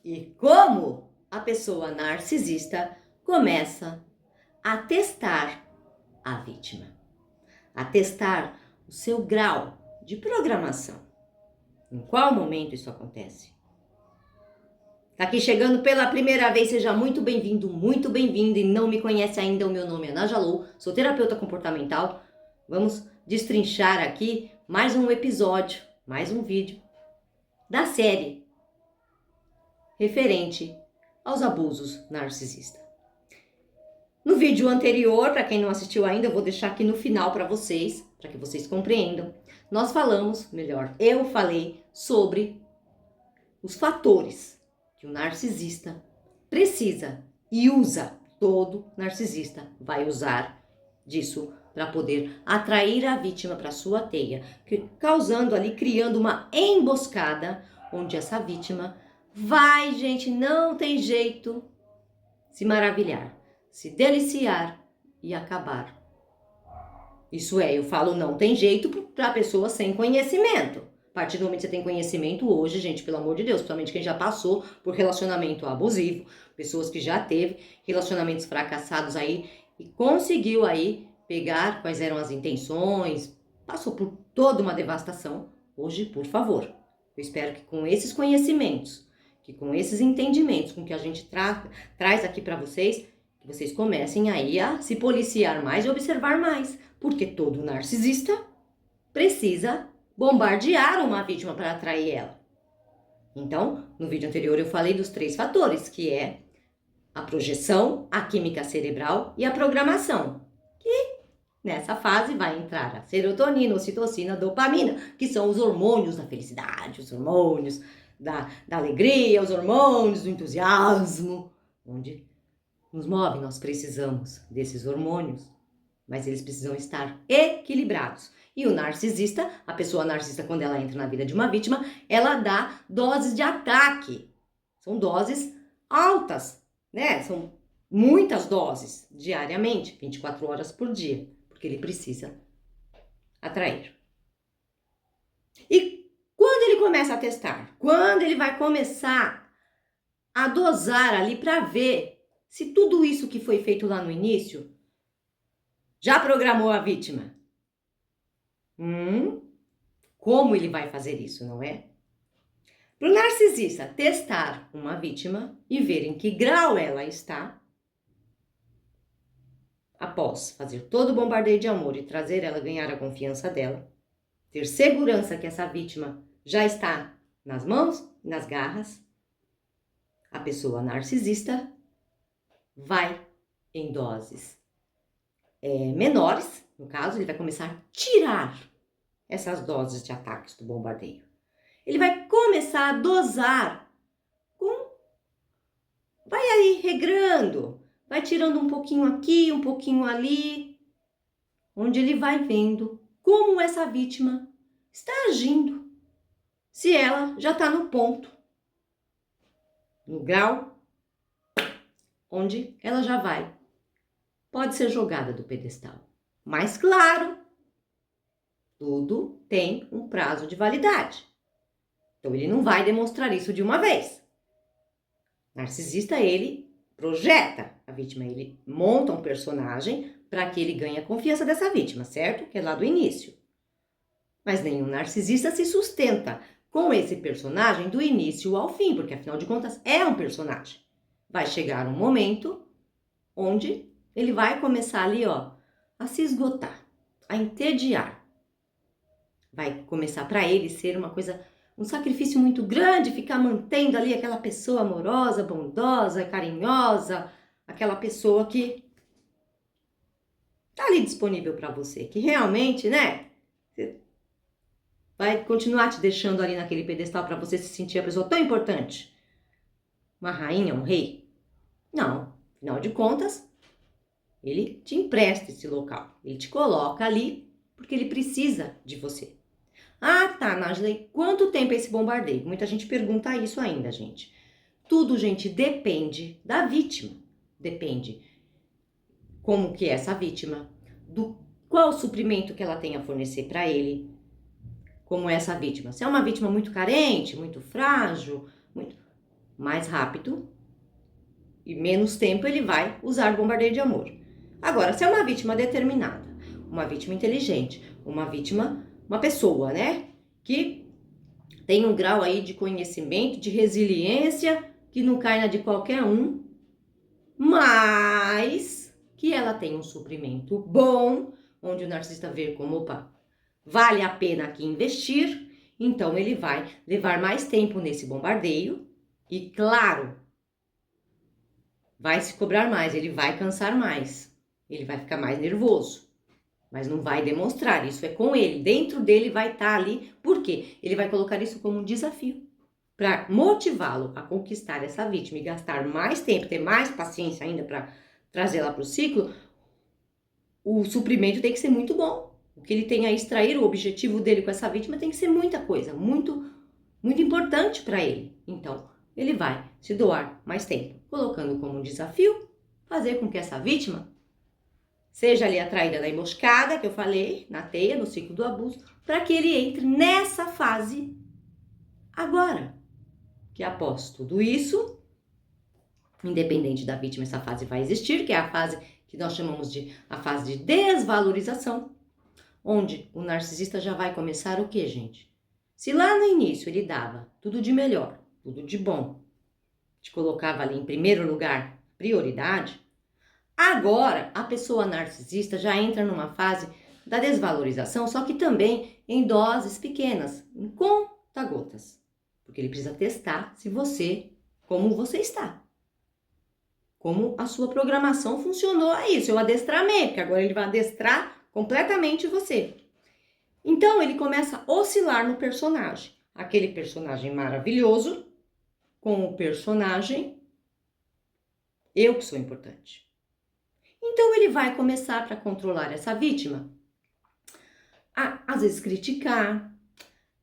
e como a pessoa narcisista começa a testar a vítima, a testar o seu grau de programação. Em qual momento isso acontece? Tá aqui chegando pela primeira vez, seja muito bem-vindo, muito bem-vinda, e não me conhece ainda, o meu nome é Najalou, sou terapeuta comportamental. Vamos destrinchar aqui mais um episódio, mais um vídeo da série referente aos abusos narcisistas. No vídeo anterior, para quem não assistiu ainda, eu vou deixar aqui no final para vocês, para que vocês compreendam. Nós falamos, melhor, eu falei sobre os fatores que o narcisista precisa e usa. Todo narcisista vai usar disso para poder atrair a vítima para sua teia, causando ali, criando uma emboscada, onde essa vítima vai, gente, não tem jeito, se maravilhar, se deliciar e acabar. Isso é, eu falo não tem jeito para pessoa sem conhecimento. A partir do momento que você tem conhecimento hoje, gente, pelo amor de Deus, principalmente quem já passou por relacionamento abusivo, pessoas que já teve relacionamentos fracassados aí e conseguiu aí pegar quais eram as intenções, passou por toda uma devastação. Hoje, por favor, eu espero que com esses conhecimentos, que com esses entendimentos, com que a gente traz aqui para vocês, que vocês comecem aí a se policiar mais e observar mais, porque todo narcisista precisa bombardear uma vítima para atrair ela. Então, no vídeo anterior eu falei dos 3 fatores, que é a projeção, a química cerebral e a programação. Que nessa fase vai entrar a serotonina, ocitocina, dopamina, que são os hormônios da felicidade, os hormônios da alegria, os hormônios do entusiasmo, onde nos move, nós precisamos desses hormônios, mas eles precisam estar equilibrados. E o narcisista, a pessoa narcisista, quando ela entra na vida de uma vítima, ela dá doses de ataque. São doses altas, né? São muitas doses diariamente, 24 horas por dia, porque ele precisa atrair. E quando ele começa a testar? Quando ele vai começar a dosar ali para ver se tudo isso que foi feito lá no início já programou a vítima? Como ele vai fazer isso, não é? Para o narcisista testar uma vítima e ver em que grau ela está, após fazer todo o bombardeio de amor e trazer ela, ganhar a confiança dela, ter segurança que essa vítima já está nas mãos, nas garras, a pessoa narcisista vai em doses menores, no caso, ele vai começar a tirar essas doses de ataques do bombardeio. Ele vai começar a dosar vai aí regrando, vai tirando um pouquinho aqui, um pouquinho ali, onde ele vai vendo como essa vítima está agindo, se ela já está no ponto, no grau, onde ela já pode ser jogada do pedestal. Mas claro, tudo tem um prazo de validade. Então ele não vai demonstrar isso de uma vez. Narcisista, ele projeta a vítima, ele monta um personagem para que ele ganhe a confiança dessa vítima, certo? Que é lá do início. Mas nenhum narcisista se sustenta com esse personagem do início ao fim, porque afinal de contas é um personagem. Vai chegar um momento onde ele vai começar ali, a se esgotar, a entediar. Vai começar para ele ser uma coisa, um sacrifício muito grande, ficar mantendo ali aquela pessoa amorosa, bondosa, carinhosa, aquela pessoa que tá ali disponível para você, que realmente, né, vai continuar te deixando ali naquele pedestal para você se sentir a pessoa tão importante. Uma rainha, um rei? Não, afinal de contas, ele te empresta esse local, ele te coloca ali porque ele precisa de você. Ah, tá, Nájila, quanto tempo é esse bombardeio? Muita gente pergunta isso ainda, gente. Tudo, gente, depende da vítima. Depende como que é essa vítima, qual o suprimento que ela tem a fornecer para ele, como é essa vítima. Se é uma vítima muito carente, muito frágil, mais rápido e menos tempo ele vai usar bombardeio de amor. Agora, se é uma vítima determinada, uma vítima inteligente, uma pessoa, né, que tem um grau aí de conhecimento, de resiliência, que não cai na de qualquer um, mas que ela tem um suprimento bom, onde o narcisista vê como, opa, vale a pena aqui investir, então ele vai levar mais tempo nesse bombardeio e, claro, vai se cobrar mais, ele vai cansar mais, ele vai ficar mais nervoso, mas não vai demonstrar, isso é com ele, dentro dele vai estar ali, por quê? Ele vai colocar isso como um desafio, para motivá-lo a conquistar essa vítima e gastar mais tempo, ter mais paciência ainda para trazê-la para o ciclo. O suprimento tem que ser muito bom, o que ele tem a extrair, o objetivo dele com essa vítima tem que ser muita coisa, muito importante para ele, então ele vai se doar mais tempo, colocando como um desafio fazer com que essa vítima seja ali atraída na emboscada, que eu falei, na teia, no ciclo do abuso, para que ele entre nessa fase agora. Que após tudo isso, independente da vítima, essa fase vai existir, que é a fase que nós chamamos de a fase de desvalorização, onde o narcisista já vai começar o quê, gente? Se lá no início ele dava tudo de melhor, tudo de bom, te colocava ali em primeiro lugar, prioridade, agora a pessoa narcisista já entra numa fase da desvalorização, só que também em doses pequenas, em conta-gotas. Porque ele precisa testar se você, como você está. Como a sua programação funcionou aí, seu adestramento, que agora ele vai adestrar completamente você. Então ele começa a oscilar no personagem. Aquele personagem maravilhoso com o personagem eu que sou importante. Então ele vai começar, para controlar essa vítima, a às vezes criticar,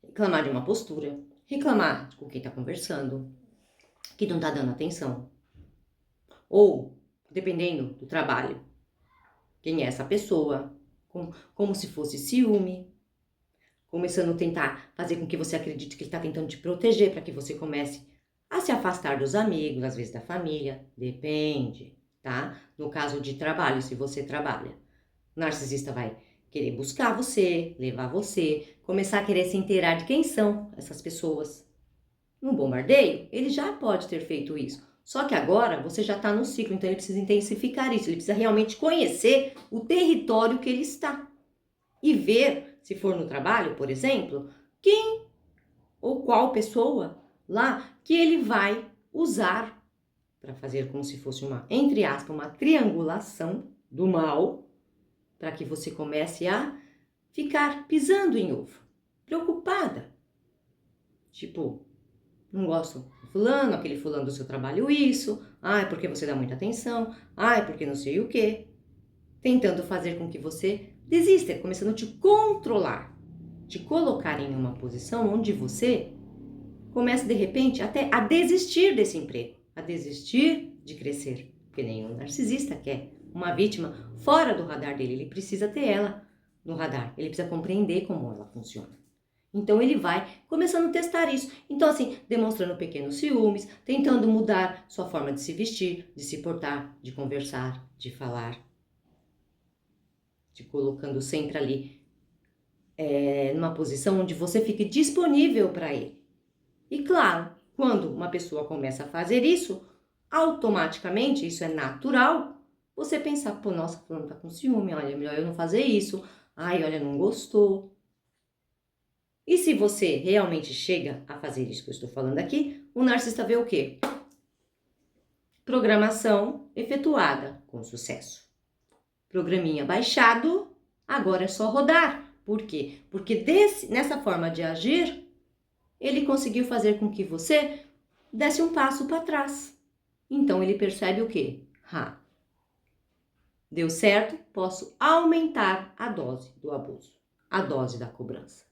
reclamar de uma postura, reclamar com quem está conversando, que não está dando atenção. Ou, dependendo do trabalho, quem é essa pessoa, como se fosse ciúme, começando a tentar fazer com que você acredite que ele está tentando te proteger, para que você comece a se afastar dos amigos, às vezes da família, depende, tá? No caso de trabalho, se você trabalha, o narcisista vai querer buscar você, levar você, começar a querer se inteirar de quem são essas pessoas. No bombardeio, ele já pode ter feito isso. Só que agora você já está no ciclo, então ele precisa intensificar isso. Ele precisa realmente conhecer o território que ele está. E ver, se for no trabalho, por exemplo, quem ou qual pessoa lá que ele vai usar para fazer como se fosse uma, entre aspas, uma triangulação do mal, para que você comece a ficar pisando em ovo, preocupada. Tipo, não gosto do fulano, aquele fulano do seu trabalho isso, ai, porque você dá muita atenção, ai, porque não sei o quê. Tentando fazer com que você desista, começando a te controlar, te colocar em uma posição onde você começa de repente até a desistir desse emprego, a desistir de crescer, porque nenhum narcisista quer uma vítima fora do radar dele, ele precisa ter ela no radar, ele precisa compreender como ela funciona. Então ele vai começando a testar isso. Então assim, demonstrando pequenos ciúmes, tentando mudar sua forma de se vestir, de se portar, de conversar, de falar, te colocando sempre ali numa posição onde você fique disponível para ele. E claro, quando uma pessoa começa a fazer isso, automaticamente, isso é natural, você pensar, pô, nossa, fulano tá com ciúme, olha, melhor eu não fazer isso, ai, olha, não gostou. E se você realmente chega a fazer isso que eu estou falando aqui, o narcisista vê o quê? Programação efetuada com sucesso. Programinha baixado, agora é só rodar. Por quê? Porque nessa forma de agir, ele conseguiu fazer com que você desse um passo para trás. Então ele percebe o quê? Deu certo, posso aumentar a dose do abuso, a dose da cobrança.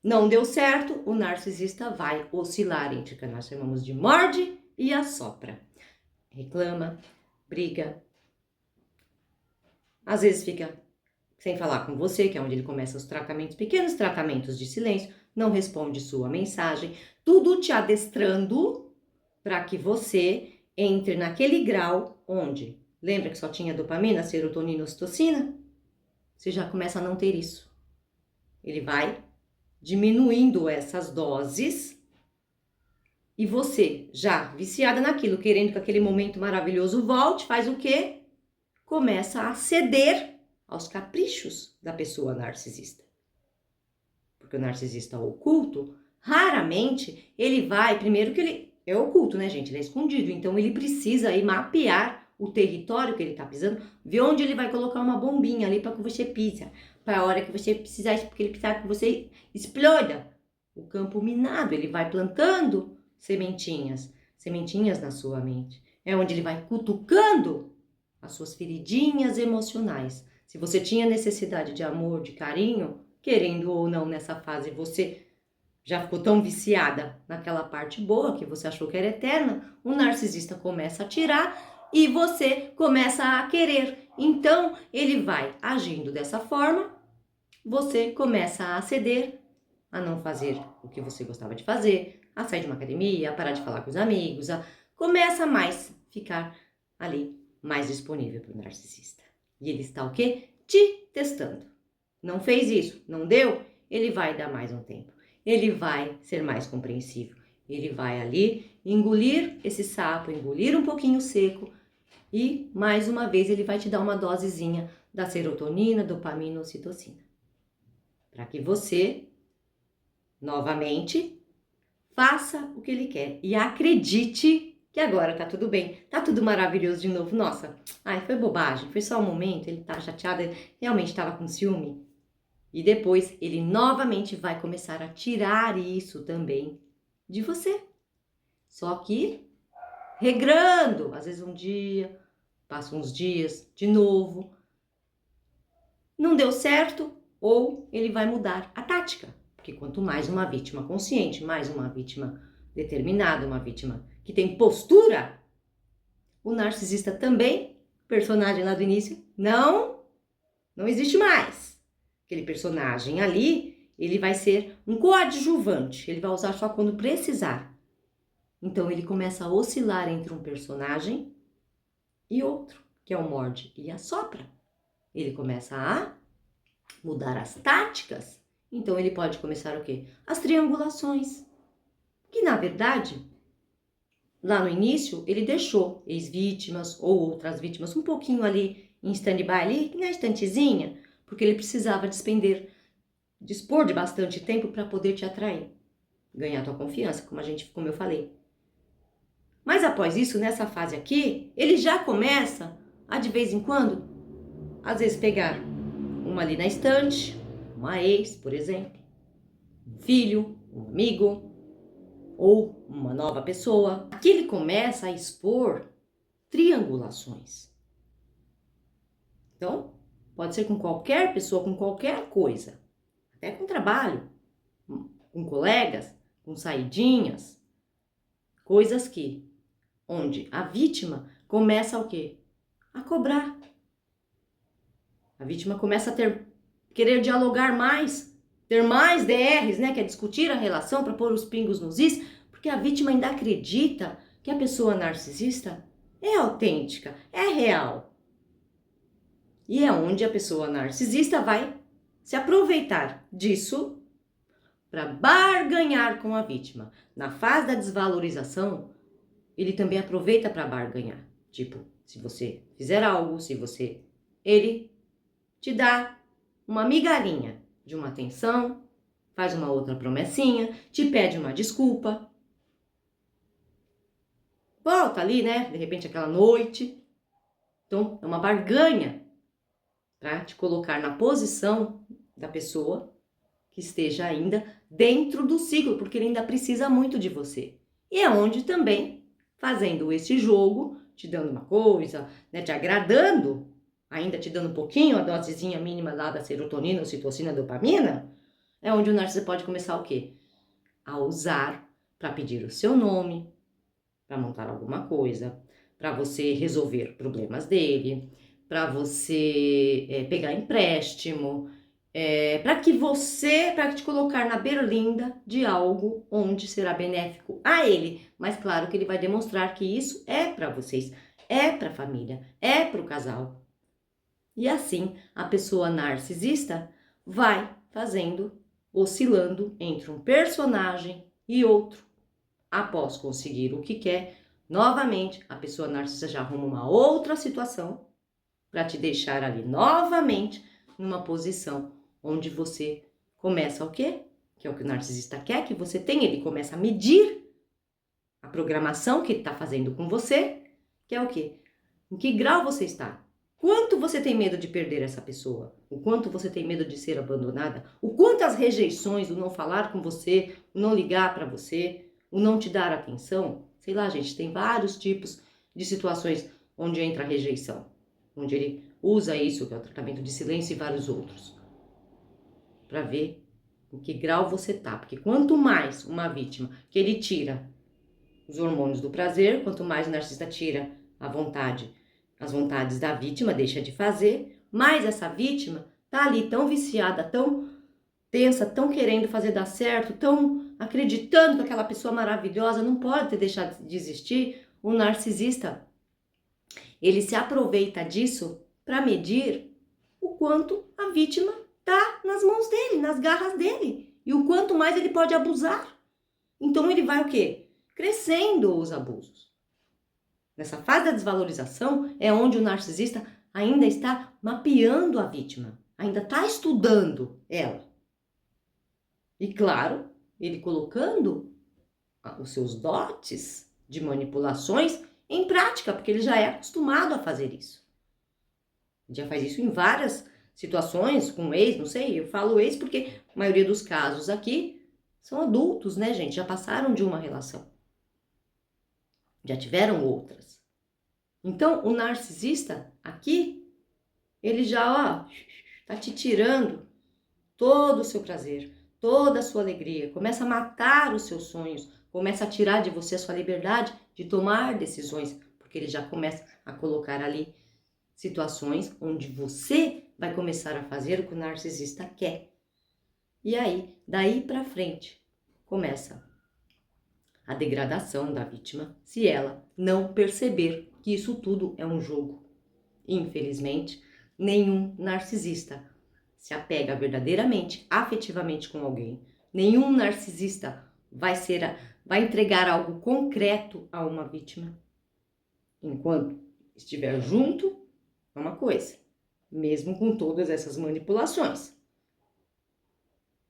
Não deu certo, o narcisista vai oscilar entre o que nós chamamos de morde e assopra. Reclama, briga, às vezes fica sem falar com você, que é onde ele começa os tratamentos, pequenos tratamentos de silêncio, não responde sua mensagem, tudo te adestrando para que você entre naquele grau onde, lembra que só tinha dopamina, serotonina, ocitocina? Você já começa a não ter isso. Ele vai diminuindo essas doses e você, já viciada naquilo, querendo que aquele momento maravilhoso volte, faz o quê? Começa a ceder aos caprichos da pessoa narcisista. Porque o narcisista oculto, raramente ele vai, primeiro que ele é oculto, né, gente? Ele é escondido, então ele precisa aí mapear o território que ele tá pisando, ver onde ele vai colocar uma bombinha ali para que você pisa, para a hora que você precisar, porque ele precisa que você exploda o campo minado, ele vai plantando sementinhas na sua mente. É onde ele vai cutucando as suas feridinhas emocionais. Se você tinha necessidade de amor, de carinho, querendo ou não nessa fase, você já ficou tão viciada naquela parte boa que você achou que era eterna, o narcisista começa a tirar e você começa a querer. Então, ele vai agindo dessa forma, você começa a ceder, a não fazer o que você gostava de fazer, a sair de uma academia, a parar de falar com os amigos, começa a mais ficar ali mais disponível para o narcisista. E ele está o quê? Te testando. Não fez isso, não deu? Ele vai dar mais um tempo. Ele vai ser mais compreensível. Ele vai ali engolir esse sapo, engolir um pouquinho seco e, mais uma vez, ele vai te dar uma dosezinha da serotonina, dopamina, ocitocina. Para que você, novamente, faça o que ele quer e acredite que agora tá tudo bem, tá tudo maravilhoso de novo. Nossa, ai, foi bobagem, foi só um momento, ele tá chateado, ele realmente estava com ciúme. E depois ele novamente vai começar a tirar isso também de você. Só que regrando, às vezes um dia, passa uns dias, de novo. Não deu certo, ou ele vai mudar a tática. Porque quanto mais uma vítima consciente, mais uma vítima determinada, uma vítima que tem postura, o narcisista também, personagem lá do início, não existe mais. Aquele personagem ali, ele vai ser um coadjuvante, ele vai usar só quando precisar. Então ele começa a oscilar entre um personagem e outro, que é o morde e assopra. Ele começa a mudar as táticas. Então ele pode começar o quê? As triangulações. Que na verdade, lá no início, ele deixou ex-vítimas ou outras vítimas um pouquinho ali em stand-by, ali na estantezinha, porque ele precisava dispor de bastante tempo para poder te atrair, ganhar tua confiança, como eu falei. Mas após isso, nessa fase aqui, ele já começa a de vez em quando, às vezes pegar uma ali na estante, uma ex, por exemplo, um filho, um amigo ou uma nova pessoa. Aqui ele começa a expor triangulações. Então, pode ser com qualquer pessoa, com qualquer coisa, até com trabalho, com colegas, com saidinhas, coisas onde a vítima começa o quê? A cobrar. A vítima começa a querer dialogar mais, ter mais DRs, né, que é discutir a relação para pôr os pingos nos is, porque a vítima ainda acredita que a pessoa narcisista é autêntica, é real. E é onde a pessoa narcisista vai se aproveitar disso para barganhar com a vítima. Na fase da desvalorização, ele também aproveita para barganhar. Tipo, se você fizer algo, ele te dá uma migalhinha de uma atenção, faz uma outra promessinha, te pede uma desculpa. Volta ali, né? De repente aquela noite. Então, é uma barganha para te colocar na posição da pessoa que esteja ainda dentro do ciclo, porque ele ainda precisa muito de você. E é onde também, fazendo esse jogo, te dando uma coisa, né, te agradando, ainda te dando um pouquinho, a dosezinha mínima lá da serotonina, ocitocina, dopamina, é onde o narcisista pode começar o quê? A usar para pedir o seu nome, para montar alguma coisa, para você resolver problemas dele, para você pegar empréstimo, para te colocar na berlinda de algo onde será benéfico a ele. Mas claro que ele vai demonstrar que isso é para vocês, é para a família, é para o casal. E assim, a pessoa narcisista vai oscilando entre um personagem e outro. Após conseguir o que quer, novamente, a pessoa narcisista já arruma uma outra situação para te deixar ali novamente numa posição onde você começa o quê? Que é o que o narcisista quer que você tenha. Ele começa a medir a programação que ele está fazendo com você, que é o quê? Em que grau você está? Quanto você tem medo de perder essa pessoa? O quanto você tem medo de ser abandonada? O quanto as rejeições, o não falar com você, o não ligar para você, o não te dar atenção? Sei lá, gente, tem vários tipos de situações onde entra a rejeição, onde ele usa isso, que é o tratamento de silêncio e vários outros, para ver em que grau você tá. Porque quanto mais uma vítima que ele tira os hormônios do prazer, quanto mais o narcisista tira as vontades da vítima, deixa de fazer, mais essa vítima tá ali tão viciada, tão tensa, tão querendo fazer dar certo, tão acreditando que aquela pessoa maravilhosa não pode ter deixado de existir. O narcisista, ele se aproveita disso para medir o quanto a vítima tá nas mãos dele, nas garras dele, e o quanto mais ele pode abusar. Então ele vai o quê? Crescendo os abusos. Nessa fase da desvalorização é onde o narcisista ainda está mapeando a vítima, ainda está estudando ela. E claro, ele colocando os seus dotes de manipulações em prática, porque ele já é acostumado a fazer isso. Ele já faz isso em várias situações, com ex, não sei, eu falo ex porque a maioria dos casos aqui são adultos, né, gente? Já passaram de uma relação. Já tiveram outras. Então, o narcisista aqui, ele já, tá te tirando todo o seu prazer, toda a sua alegria, começa a matar os seus sonhos, começa a tirar de você a sua liberdade de tomar decisões, porque ele já começa a colocar ali situações onde você vai começar a fazer o que o narcisista quer. E aí, daí para frente, começa a degradação da vítima se ela não perceber que isso tudo é um jogo. Infelizmente, nenhum narcisista se apega verdadeiramente, afetivamente com alguém. Nenhum narcisista vai entregar algo concreto a uma vítima. Enquanto estiver junto, é uma coisa, mesmo com todas essas manipulações.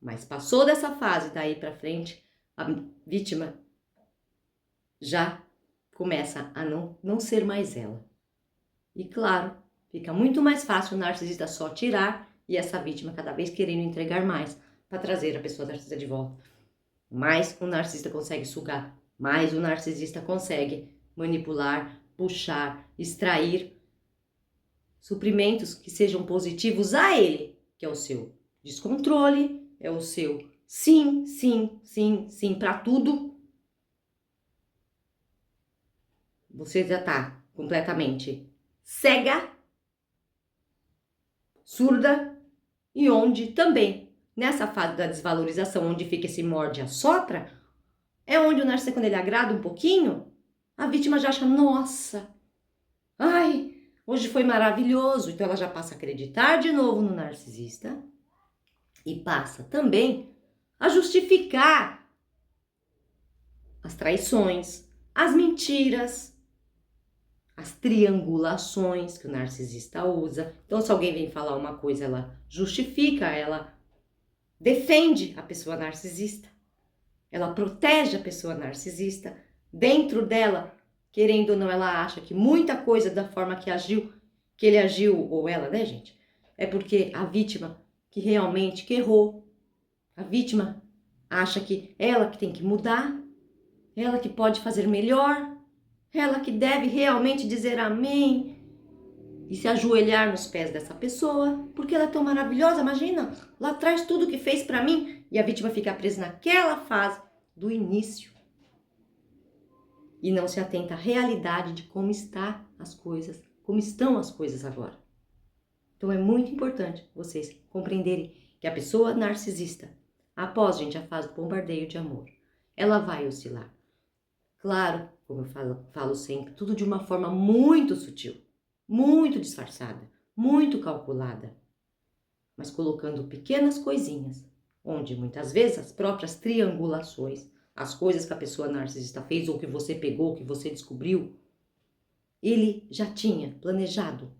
Mas passou dessa fase, daí para frente, a vítima já começa a não ser mais ela. E claro, fica muito mais fácil o narcisista só tirar e essa vítima cada vez querendo entregar mais para trazer a pessoa narcisista de volta. Mais o narcisista consegue sugar, mais o narcisista consegue manipular, puxar, extrair suprimentos que sejam positivos a ele, que é o seu descontrole, é o seu sim, sim, sim, sim para tudo. Você já está completamente cega, surda, e onde também, nessa fase da desvalorização, onde fica esse morde e assopra, é onde o narcisista, quando ele agrada um pouquinho, a vítima já acha, nossa, ai, hoje foi maravilhoso. Então ela já passa a acreditar de novo no narcisista e passa também a justificar as traições, as mentiras, as triangulações que o narcisista usa. Então, se alguém vem falar uma coisa, ela justifica, ela defende a pessoa narcisista, ela protege a pessoa narcisista. Dentro dela, querendo ou não, ela acha que muita coisa da forma que ele agiu, ou ela, né, gente? É porque a vítima que realmente que errou. A vítima acha que ela que tem que mudar, ela que pode fazer melhor, ela que deve realmente dizer amém e se ajoelhar nos pés dessa pessoa, porque ela é tão maravilhosa, imagina, lá atrás tudo que fez para mim, e a vítima fica presa naquela fase do início e não se atenta à realidade de como estão as coisas agora. Então é muito importante vocês compreenderem que a pessoa narcisista, após, gente, a fase do bombardeio de amor, ela vai oscilar. Claro, como eu falo sempre, tudo de uma forma muito sutil, muito disfarçada, muito calculada, mas colocando pequenas coisinhas, onde muitas vezes as próprias triangulações, as coisas que a pessoa narcisista fez ou que você pegou, que você descobriu, ele já tinha planejado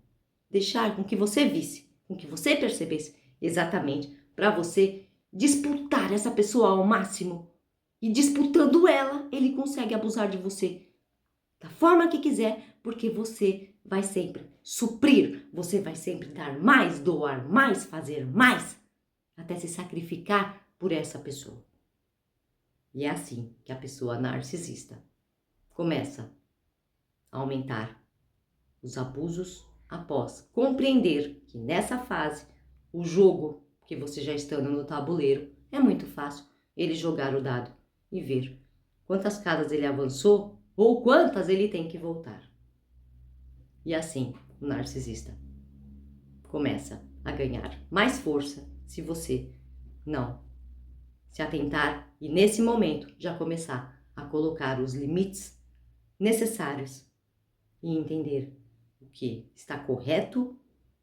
deixar com que você visse, com que você percebesse exatamente para você disputar essa pessoa ao máximo. E disputando ela, ele consegue abusar de você da forma que quiser, porque você vai sempre suprir, você vai sempre dar mais, doar mais, fazer mais, até se sacrificar por essa pessoa. E é assim que a pessoa narcisista começa a aumentar os abusos após compreender que nessa fase o jogo que você já estando no tabuleiro é muito fácil ele jogar o dado e ver quantas casas ele avançou ou quantas ele tem que voltar. E assim o narcisista começa a ganhar mais força se você não se atentar e nesse momento já começar a colocar os limites necessários e entender o que está correto,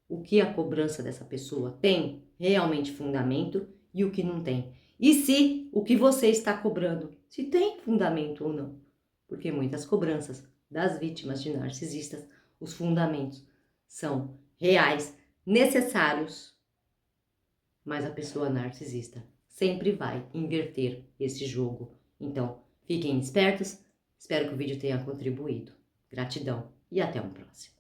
o que a cobrança dessa pessoa tem realmente fundamento e o que não tem. E se o que você está cobrando, se tem fundamento ou não. Porque muitas cobranças das vítimas de narcisistas, os fundamentos são reais, necessários, mas a pessoa narcisista sempre vai inverter esse jogo. Então, fiquem espertos, espero que o vídeo tenha contribuído. Gratidão e até um próximo.